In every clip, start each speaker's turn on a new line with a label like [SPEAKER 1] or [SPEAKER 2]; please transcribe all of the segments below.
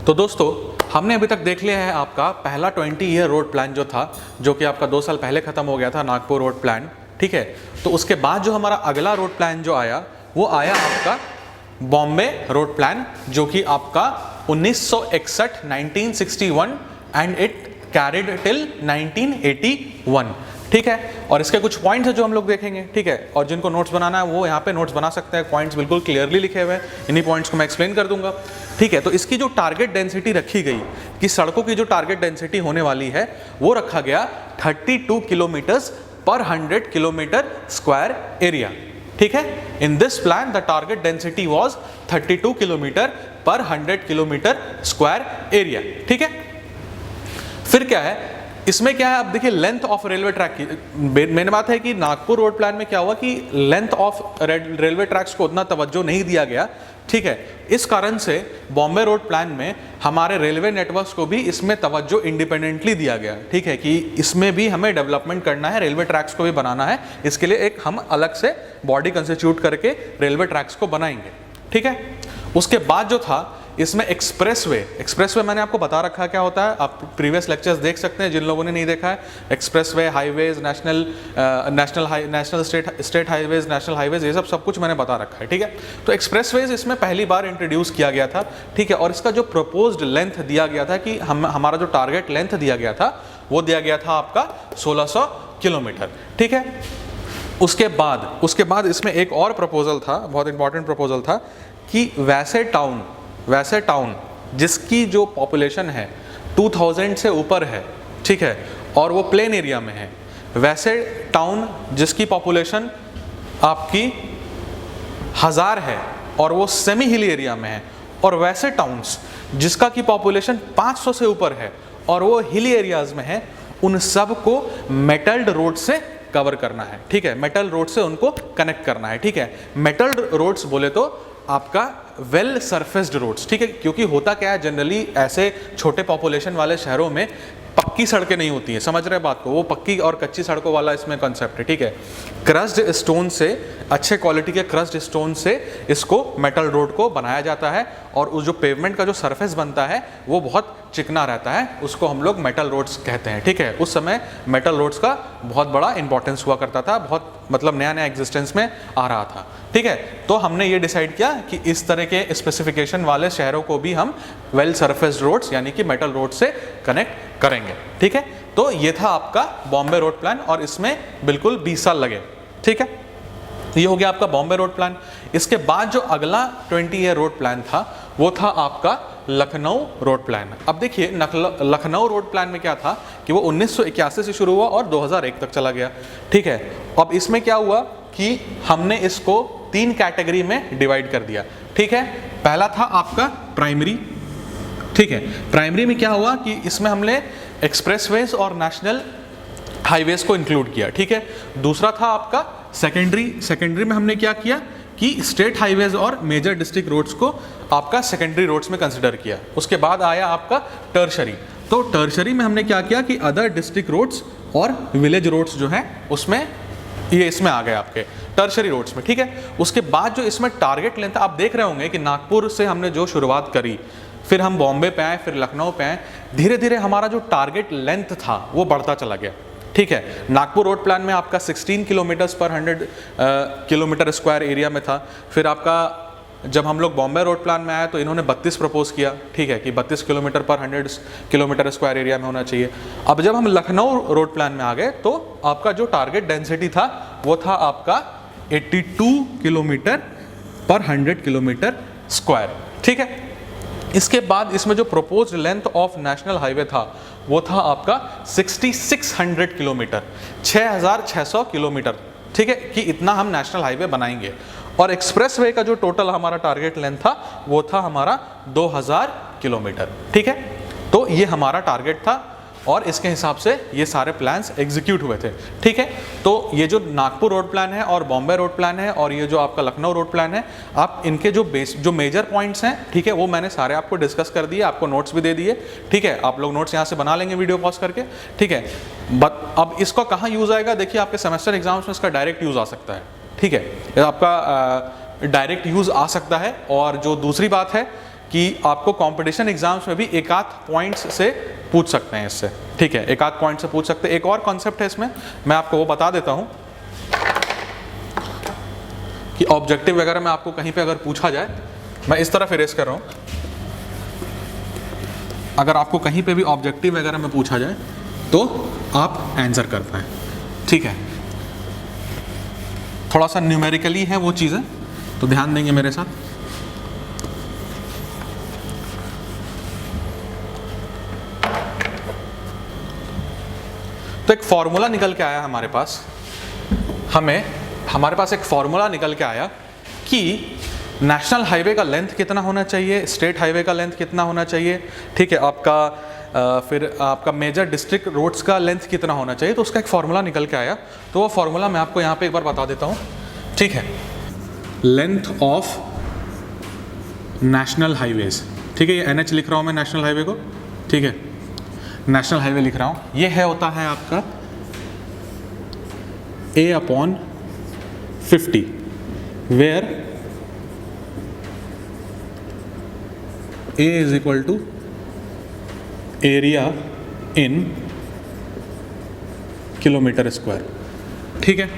[SPEAKER 1] तो दोस्तों हमने अभी तक देख लिया है आपका पहला 20 ईयर रोड प्लान जो था, जो कि आपका 2 साल पहले ख़त्म हो गया था, नागपुर रोड प्लान। ठीक है, तो उसके बाद जो हमारा अगला रोड प्लान जो आया वो आया आपका बॉम्बे रोड प्लान, जो कि आपका 1961 1961 एंड इट कैरिड टिल 1981। ठीक है, और इसके कुछ पॉइंट्स हैं जो हम लोग देखेंगे। ठीक है, और जिनको नोट्स बनाना है वो यहाँ पे नोट्स बना सकते हैं, पॉइंट्स बिल्कुल क्लियरली लिखे हुए हैं, इन्हीं पॉइंट्स को मैं एक्सप्लेन कर दूंगा। ठीक है, तो इसकी जो टारगेट डेंसिटी रखी गई कि सड़कों की जो टारगेट डेंसिटी होने वाली है वो रखा गया 32 किलोमीटर्स पर 100 किलोमीटर स्क्वायर एरिया। ठीक है, in this plan the target density was 32 kilometre पर 100 किलोमीटर स्क्वायर एरिया। ठीक है, फिर क्या है इसमें, क्या है अब देखिए लेंथ ऑफ रेलवे ट्रैक की मेन बात है कि नागपुर रोड प्लान में क्या हुआ कि लेंथ ऑफ रेलवे ट्रैक्स को उतना तवज्जो नहीं दिया गया। ठीक है, इस कारण से बॉम्बे रोड प्लान में हमारे रेलवे नेटवर्क्स को भी इसमें तवज्जो इंडिपेंडेंटली दिया गया। ठीक है, कि इसमें भी हमें डेवलपमेंट करना है, रेलवे ट्रैक्स को भी बनाना है, इसके लिए एक हम अलग से बॉडी कंस्टिट्यूट करके रेलवे ट्रैक्स को बनाएंगे। ठीक है, उसके बाद जो था इसमें एक्सप्रेसवे मैंने आपको बता रखा क्या होता है, आप प्रीवियस लेक्चर्स देख सकते हैं जिन लोगों ने नहीं देखा है। Expressway, highways, national state highways, national highways, ये सब कुछ मैंने बता रखा है। ठीक है, तो एक्सप्रेसवेज इसमें पहली बार इंट्रोड्यूस किया गया था। ठीक है, और इसका जो प्रपोज्ड लेंथ दिया गया था कि हमारा जो टारगेट लेंथ दिया गया था वो दिया गया था आपका 1600 किलोमीटर। ठीक है, उसके बाद इसमें एक और प्रपोजल था, बहुत इंपॉर्टेंट प्रपोजल था कि वैसे टाउन जिसकी जो पॉपुलेशन है 2000 से ऊपर है, ठीक है, और वो प्लेन एरिया में है, वैसे टाउन जिसकी पॉपुलेशन आपकी 1000 है और वो सेमी हिल एरिया में है, और वैसे टाउन्स जिसका की पॉपुलेशन 500 से ऊपर है और वो हिल एरियाज में है, उन सब को मेटल्ड रोड से कवर करना है। ठीक है, मेटल रोड से उनको कनेक्ट करना है। ठीक है, मेटल रोड्स बोले तो आपका वेल सरफेस्ड रोड्स। ठीक है, क्योंकि होता क्या है जनरली ऐसे छोटे पॉपुलेशन वाले शहरों में पक्की सड़कें नहीं होती हैं, समझ रहे बात को, वो पक्की और कच्ची सड़कों वाला इसमें कॉन्सेप्ट है। ठीक है, क्रस्ड स्टोन से, अच्छे क्वालिटी के क्रस्ड स्टोन से इसको मेटल रोड को बनाया जाता है, और उस जो पेवमेंट का जो सरफेस बनता है वो बहुत चिकना रहता है, उसको हम लोग मेटल रोड्स कहते हैं। ठीक है, उस समय मेटल रोड्स का बहुत बड़ा इंपॉर्टेंस हुआ करता था, बहुत मतलब नया नया एग्जिस्टेंस में आ रहा था। ठीक है, तो हमने ये डिसाइड किया कि इस तरह के स्पेसिफिकेशन वाले शहरों को भी हम वेल सरफेस्ड रोड्स यानी कि मेटल रोड से कनेक्ट करेंगे। ठीक है, तो ये था आपका बॉम्बे रोड प्लान, और इसमें बिल्कुल 20 साल लगे। ठीक है, ये हो गया आपका बॉम्बे रोड प्लान। इसके बाद जो अगला 20 ईयर रोड प्लान था वो था आपका लखनऊ रोड प्लान। अब देखिए लखनऊ रोड प्लान में क्या था कि वो 1981 से शुरू हुआ और 2001 तक चला गया। ठीक है, अब इसमें क्या हुआ कि हमने इसको 3 कैटेगरी में डिवाइड कर दिया। ठीक है, पहला था आपका प्राइमरी। ठीक है, प्राइमरी में क्या हुआ कि इसमें हमने एक्सप्रेसवेज और नेशनल हाईवेज को इंक्लूड किया। ठीक है, दूसरा था आपका सेकेंडरी में हमने क्या किया कि स्टेट हाईवेज और मेजर डिस्ट्रिक्ट रोड्स को आपका सेकेंडरी रोड्स में कंसिडर किया। उसके बाद आया आपका टर्शरी। तो टर्शरी में हमने क्या किया कि अदर डिस्ट्रिक्ट रोड्स और विलेज रोड्स जो हैं उसमें ये इसमें आ गए आपके टर्शरी रोड्स में। ठीक है, उसके बाद जो इसमें टारगेट लेंथ आप देख रहे होंगे कि नागपुर से हमने जो शुरुआत करी, फिर हम बॉम्बे पे आए, फिर लखनऊ पे आए, धीरे धीरे हमारा जो टारगेट लेंथ था वो बढ़ता चला गया। ठीक है, नागपुर रोड प्लान में आपका 16 किलोमीटर्स पर 100 किलोमीटर स्क्वायर एरिया में था। फिर आपका जब हम लोग बॉम्बे रोड प्लान में आए तो इन्होंने 32 प्रपोज किया। ठीक है, कि 32 किलोमीटर पर 100 किलोमीटर स्क्वायर एरिया में होना चाहिए। अब जब हम लखनऊ रोड प्लान में आ गए तो आपका जो टारगेट डेंसिटी था वो था आपका 82 किलोमीटर पर 100 किलोमीटर स्क्वायर। ठीक है, इसके बाद इसमें जो proposed length of national highway था वो था आपका 6600 किलोमीटर, 6600 किलोमीटर। ठीक है, कि इतना हम नेशनल हाईवे बनाएंगे, और एक्सप्रेसवे का जो टोटल हमारा टारगेट लेंथ था वो था हमारा 2000 किलोमीटर। ठीक है, तो ये हमारा टारगेट था और इसके हिसाब से ये सारे प्लान्स एग्जीक्यूट हुए थे। ठीक है, तो ये जो नागपुर रोड प्लान है और बॉम्बे रोड प्लान है और ये जो आपका लखनऊ रोड प्लान है, आप इनके जो मेजर पॉइंट्स हैं, ठीक है, वो मैंने सारे आपको डिस्कस कर दिए, आपको नोट्स भी दे दिए। ठीक है, आप लोग नोट्स यहाँ से बना लेंगे वीडियो पॉज करके। ठीक है, अब इसका कहाँ यूज़ आएगा, देखिए आपके सेमेस्टर एग्जाम्स में इसका डायरेक्ट यूज़ आ सकता है। ठीक है, आपका डायरेक्ट यूज़ आ सकता है। और जो दूसरी बात है कि आपको कंपटीशन एग्जाम्स में भी एक आध पॉइंट्स से पूछ सकते हैं इससे, ठीक है, एक आध पॉइंट से पूछ सकते हैं। एक और कॉन्सेप्ट है इसमें, मैं आपको वो बता देता हूं कि ऑब्जेक्टिव वगैरह में आपको कहीं पे अगर पूछा जाए, मैं इस तरफ इरेज कर रहा हूं, अगर आपको कहीं पे भी ऑब्जेक्टिव वगैरह में पूछा जाए तो आप आंसर कर पाए, ठीक है। थोड़ा सा न्यूमेरिकली है वो चीज़ें, तो ध्यान देंगे मेरे साथ। तो एक फॉर्मूला निकल के आया हमारे पास, हमारे पास एक फॉर्मूला निकल के आया कि नेशनल हाईवे का लेंथ कितना होना चाहिए, स्टेट हाईवे का लेंथ कितना होना चाहिए, ठीक है, फिर आपका मेजर डिस्ट्रिक्ट रोड्स का लेंथ कितना होना चाहिए, तो उसका एक फॉर्मूला निकल के आया। तो वो फॉर्मूला मैं आपको यहाँ पे एक बार बता देता हूँ, ठीक है। लेंथ ऑफ नेशनल हाईवेज, ठीक है, ये NH लिख रहा हूँ मैं नेशनल हाईवे को, ठीक है, नेशनल हाईवे लिख रहा हूँ। ये होता है आपका A/50, where A is equal to area in kilometre square, ठीक है।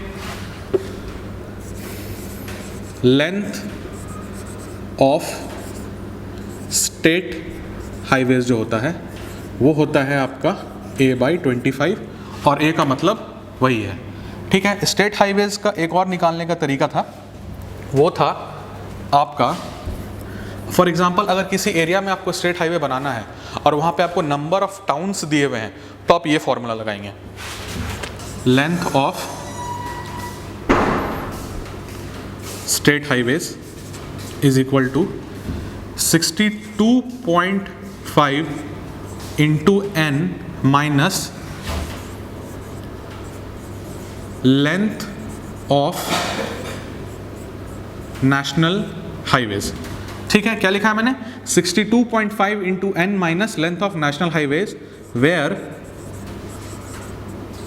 [SPEAKER 1] लेंथ ऑफ स्टेट हाईवेज जो होता है वो होता है आपका A/25, और A का मतलब वही है, ठीक है। स्टेट हाईवेज का एक और निकालने का तरीका था, वो था आपका, फॉर एग्जाम्पल अगर किसी एरिया में आपको स्टेट हाईवे बनाना है और वहाँ पे आपको नंबर ऑफ टाउन्स दिए हुए हैं, तो आप ये फॉर्मूला लगाएंगे, length of state highways is equal to 62.5 into n minus length of national highways, ठीक है। क्या लिखा है मैंने, 62.5 into n minus length of national highways, where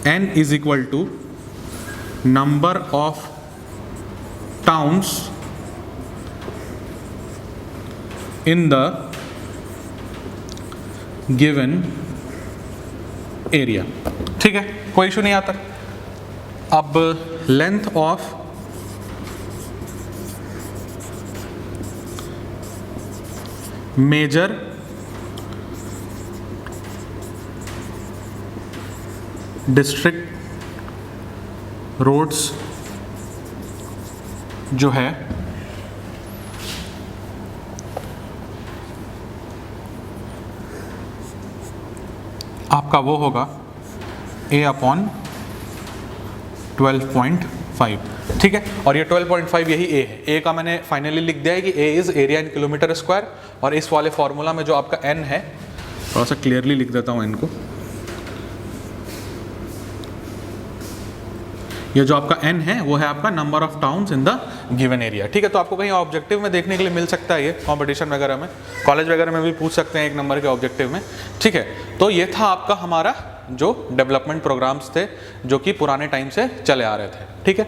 [SPEAKER 1] n is equal to number of towns in the given area, ठीक है, कोई issue नहीं आता। अब length of major district roads जो है आपका वो होगा A/12.5, ठीक है। और ये 12.5 यही A है, A का मैंने फाइनली लिख दिया है कि A is area in kilometre square, और इस वाले फॉर्मूला में जो आपका N है, थोड़ा सा क्लियरली लिख देता हूँ N को, ये जो आपका N है वो है आपका number of towns in the given area, ठीक है। तो आपको कहीं ऑब्जेक्टिव में देखने के लिए मिल सकता है, ये कंपटीशन वगैरह में, कॉलेज वगैरह में भी पूछ सकते हैं 1 नंबर के ऑब्जेक्टिव में, ठीक है। तो ये था आपका हमारा जो डेवलपमेंट प्रोग्राम्स थे जो कि पुराने टाइम से चले आ रहे थे, ठीक है।